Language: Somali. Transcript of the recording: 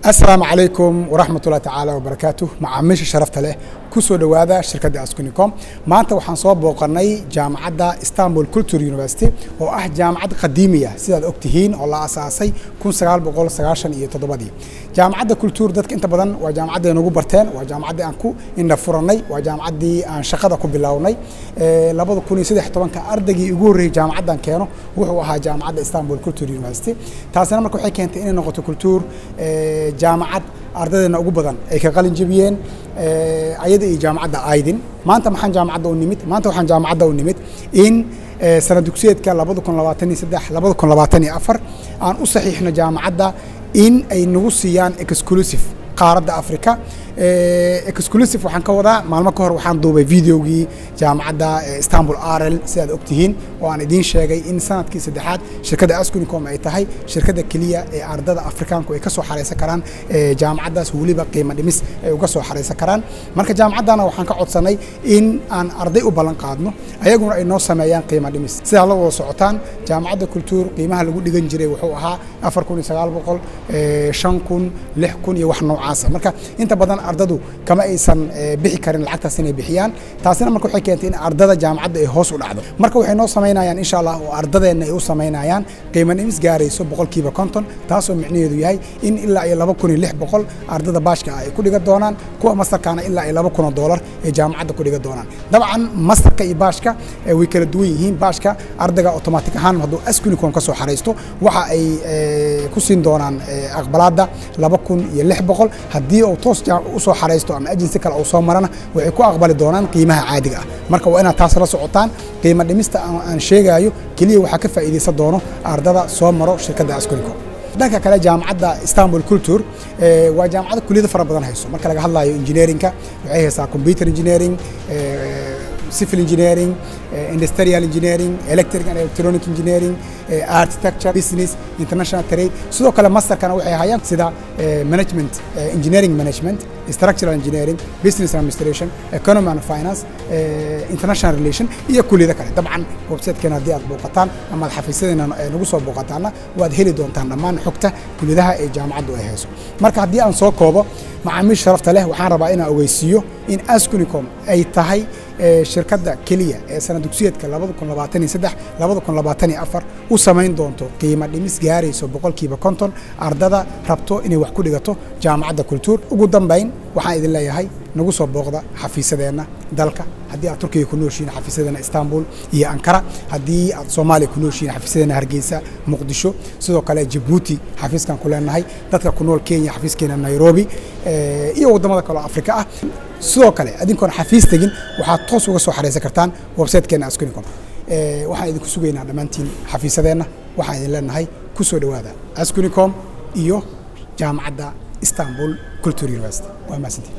السلام عليكم ورحمة الله تعالى وبركاته. معاميش شرفت له كسو دوادا شركة أسكونيكوم. ما أنت وحن صوب بوقرني جامعة إسطنبول كولتور يونيفرسيتي وأح جامعة قديمية سيد الأكتهين والله أساسي كون سجال بقول سجاشن يتضبدي. جامعة كولتور دتك أنت بدن وجامعة نجوب برتين وجامعة أنكو إن فرني وجامعة أن شقة كوبلاوني لابد كوني سيد طبعا كأردجي يجوري جامعة كانوا وهو جامعة إسطنبول كولتور يونيفرسيتي. تاسنا ما كحكي أنت إن نقطة كولتور جامعة أردنا ugu badan ay ka qalin jabiyeen ayada iyo jaamacadda Aydin maanta maxaan jaamacadda u nimid maanta waxaan jaamacadda u nimid in sanad dugsiyeedka 2023-2024 aan u saxiixno jaamacadda in ay nagu siiyaan exclusive qaaradda Afrika exclusive waxaan ka wadaa maalmo ka hor waxaan duubay videogii jaamacadda Istanbul RL sidaad ogtihiin oo aan idin sheegay in sanadkii saddexaad shirkadda Askunicom ay tahay shirkadda kaliya ee ardada Afrikaanku ay ka soo xareysan karaan jaamacaddaas waliba qiimo dhimis ay uga soo xareysan karaan marka jaamacaddana waxaan ka codsanay in aan arday u ballan qaadno ayaguna ay noo sameeyaan qiimo dhimis sida la wada socotaan jaamacadda kultuur qiimaha lagu dhigan jiray wuxuu ahaa 4900 5000 6000 iyo wax noocaas marka inta badan ardadu kama aysan bixi karin lacagtaas inay bixiyaan taasina marka waxay keentay in ardada jaamacadda ay hoos u dhacdo marka waxay noo sameynayaan insha Allah oo ardadeena ay u sameynayaan qiimo dhimis gaarayso 50% taasoo micnaheedu yahay in ilaa ay 2600 ardada baashka ay ku dhiga doonaan kuwa masterkana ilaa ay $2000 ee jaamacadda ku dhiga doonaan dabcan masterka iyo baashka way kala duwan yihiin baashka ardayga automatic ahaan hadduu Askunicom ka soo xareysto waxa ay ku siin doonaan aqbalaada 2600 haddii uu toos u soo xareysto ama agency kale oo soo marana waxay ku aqbali doonaan qiimaha caadiga ah marka waa inaad taas la socotaan qiimo dhimista aan sheegayo kaliya waxa ka faa'iideysan doono ardada soo maro shirkadda Askunicom dhanka kale jaamacadda Istanbul Culture waa jaamacad kulliyada fara badan hayso marka laga hadlayo engineeringka waxay haysaa computer engineering civil engineering industrial engineering electrical and electronic engineering architecture business international trade sidoo kale masterkana waxay hayaan sida management engineering management structural engineering business administration economy and finance international relation iyo kulliyada kale dabcan website-keena hadii aad booqataan ama xafiisadeena nagu soo booqataana waad heli doontaan dhammaan xogta kulliyadaha ee jaamacaddu ay hayso marka hadii aan soo koobo macaamiil sharafta leh waxaan rabaa inaan ogeysiiyo in Askunicom ay tahay shirkadda kaliya ee sanad dugsiyeedka 2023-2024 u sameyn doonto qiimo dhimis gaarayso 50% ardada rabto inay wax ku dhigato jaamacadda kultuur ugu dambeyn waxaan idin leeyahay nagu soo booqda xafiisadeena dalka haddii aad Turkiga ku nooshiin xafiisadeena Istanbul iyo Ankara haddii aad Soomaaliya ku nooshiin xafiisadeena Hargeysa Muqdisho sidoo kale Djibouti xafiiskan ku leenahay dadka ku nool Kenya xafiiskeena Nairobi iyo wadamada kale Afrika ah sidoo kale adinkoon xafiis tagin waxaad toos uga soo xareysan kartaan website-keena Askunicom waxaan idinku sugaynaa dhamaantiin xafiisadeena waxaan idin leenahay ku soo dhawaada Askunicom iyo jaamacadda Istanbul Culture University waa maasantii